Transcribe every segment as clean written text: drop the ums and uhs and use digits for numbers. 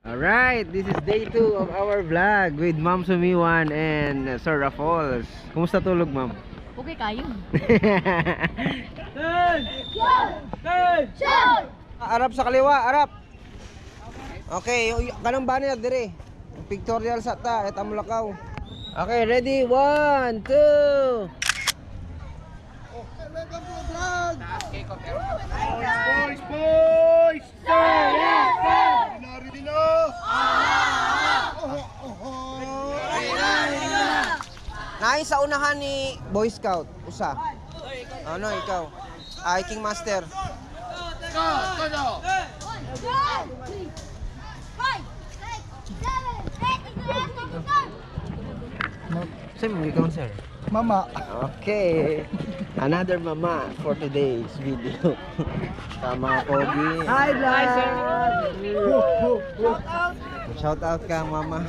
Alright, this is day 2 of our vlog with Ma'am Sumiwan and Sir Raffles. Kumusta tulog, Ma'am? Okay kayo. Arap sa kaliwa, arap. Okay, kanang banner dire. Pictorial sa ta, eta mulakaw. Okay, ready? 1, 2. Boys! Narito na! Naay sa unahan ni Boy Scout, usa. Ano ikaw? King Master. Same ikaw, sir. Mama! Okay. Another mama for today's video. Tama, Pogi. Hi, sir. Shout out ka, mama.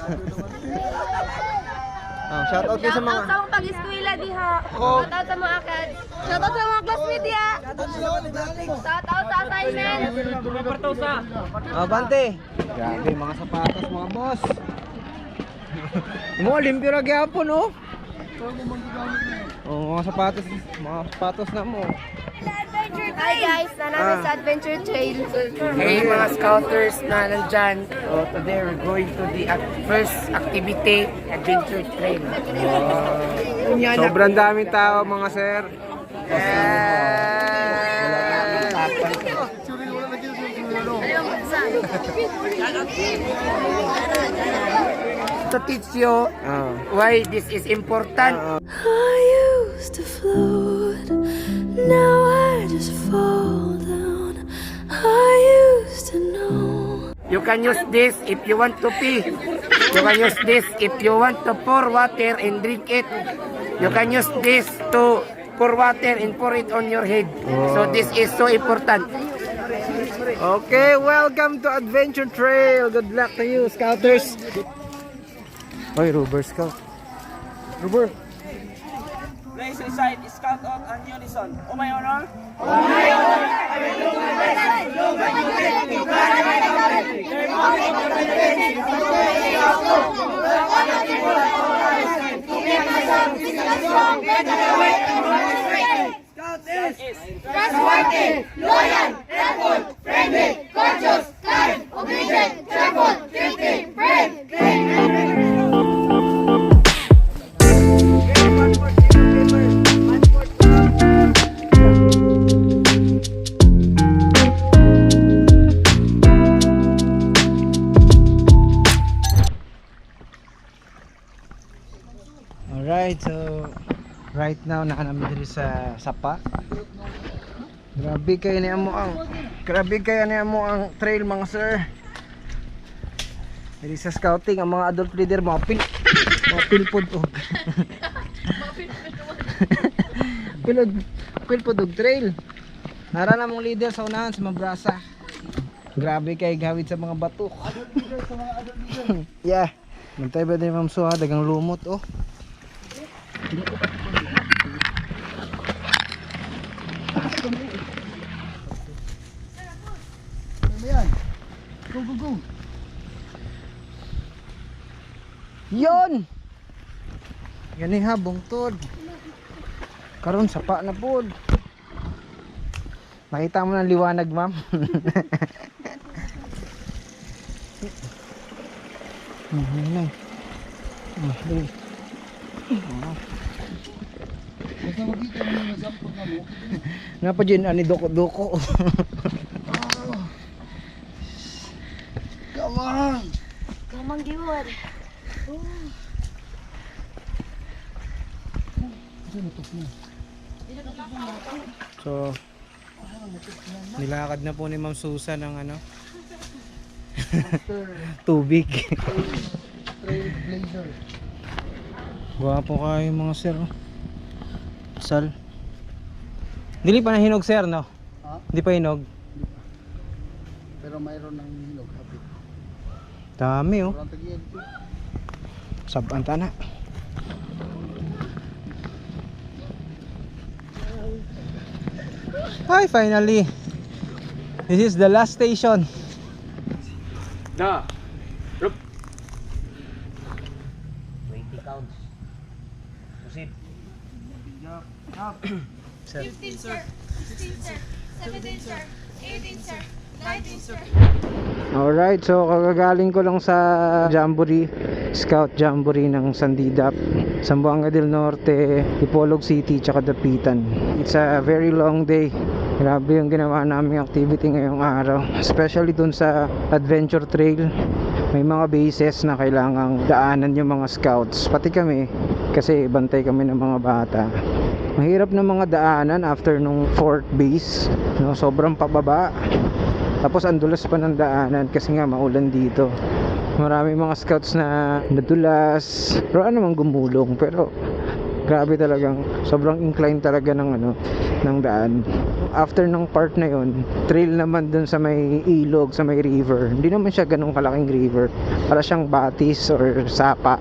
Shout out kayo sa mga... Shout out sa mga pag-eskwela diha. Shout out sa mga kids. Shout out sa mga classmates diha. Shout out sa assignment. Bante. Grabe, mga sapatos, mga boss. Mo, limpyo na gyapon, oh. Oh, mga sapatos na mo. Hi guys, nanami sa Adventure Trail. Hey mga scouters na nandyan. So today we're going to the first activity, Adventure Trail. Sobrang daming tao, mga sir. To teach you why this is important. I used to float, now I just fall down. I used to know. You can use this if you want to pee. You can use this if you want to pour water and drink it. You can use this to pour water and pour it on your head. So this is so important. Okay, welcome to Adventure Trail. Good luck to you, scouters. Oy, Rubber Scout. Rubber. Place inside, scout out and unison. Oh my honor. Scout is Trustworthy, loyal, helpful, friendly, courteous, kind, obedient, cheerful, thrifty, brave. Alright, so right now nakanami diri sa Sapa. Grabe kayo ni amo ang trail, mga sir. Diri sa scouting ang mga adult leader mga pilpod og pilpod og trail. Nara na mong leader sa unahan sa Mabrasa. Grabe kay gawid sa mga bato. Yeah. Mantay ba din Ma'am Suha dagang lumot, oh. Go! Yon! Gani ha, bungtod. Karon sapa na pod. Nakita mo ng liwanag, ma'am. Nga pa dyan, ani doko-doko. Kamang! Kamang giwad. So, nilakad na po ni Ma'am Susan ng ano? Tubig. Trailblazer. Gwapo kayo mga sir. Sal. Dili pa na hinog, sir, no? Ha? Hindi pa hinog. Pero mayroon ng hinog hapit. Dami, oh. Parang tagyan ito. Sabanta na. Hi, finally. This is the last station. 20 counts. Proceed. 15, sir. 16, sir. 17, sir. 18, sir. 19, sir. Alright, so kagagaling ko lang sa Jamboree, Scout Jamboree ng Sandidap, Zamboanga del Norte, Ipolog City, tsaka Dapitan. It's a very long day. Grabe yung ginawa naming activity ngayong araw, especially dun sa adventure trail. May mga bases na kailangang daanan yung mga scouts, pati kami, kasi bantay kami ng mga bata. Mahirap na mga daanan after nung fourth base, no? Sobrang pababa. Tapos andulas pa ng daanan kasi nga maulan dito. Marami mga scouts na nadulas, pero ano mang gumulong, pero grabe talagang sobrang incline talaga ng ng daan. After ng part na yon, trail naman dun sa may ilog, sa may river. Hindi naman siya ganun kalaking river, para siyang batis or sapa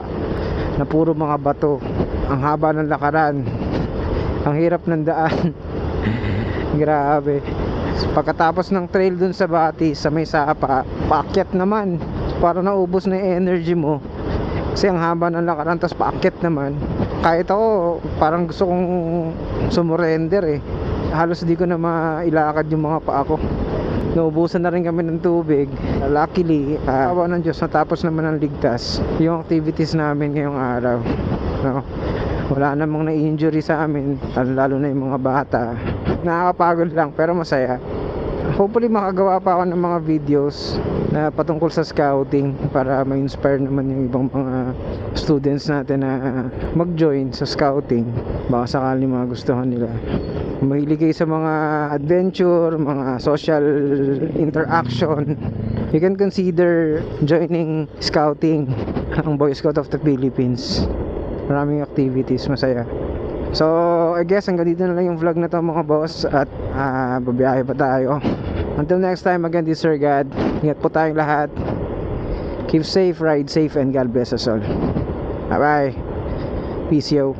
na puro mga bato. Ang haba ng lakaran, ang hirap ng daan. Grabe. Pagkatapos ng trail dun sa batis, sa may sapa, paakyat naman, para naubos na yung energy mo kasi ang haba ng lakaran, tapos paakyat naman. Kahit ako parang gusto kong sumurrender halos di ko na mailakad yung mga paa ko. Naubusan na rin kami ng tubig. Luckily, awa ng Diyos, natapos naman ang ligtas yung activities namin ngayong araw, no? Wala namang na-injury sa amin, lalo na yung mga bata. Nakakapagod lang pero masaya. Hopefully makagawa pa ako ng mga videos na patungkol sa scouting para ma-inspire naman yung ibang mga students natin na mag-join sa scouting. Baka sakali magustuhan nila. Mahilig kayo sa mga adventure, mga social interaction, you can consider joining scouting, ang Boy Scout of the Philippines. Maraming activities, masaya. So I guess hanggang dito na lang yung vlog na to mga boss, at babiyahe pa tayo. Until next time, again, this is Sir God. Ingat po tayong lahat. Keep safe, ride safe, and God bless us all. Bye bye. Peace yo.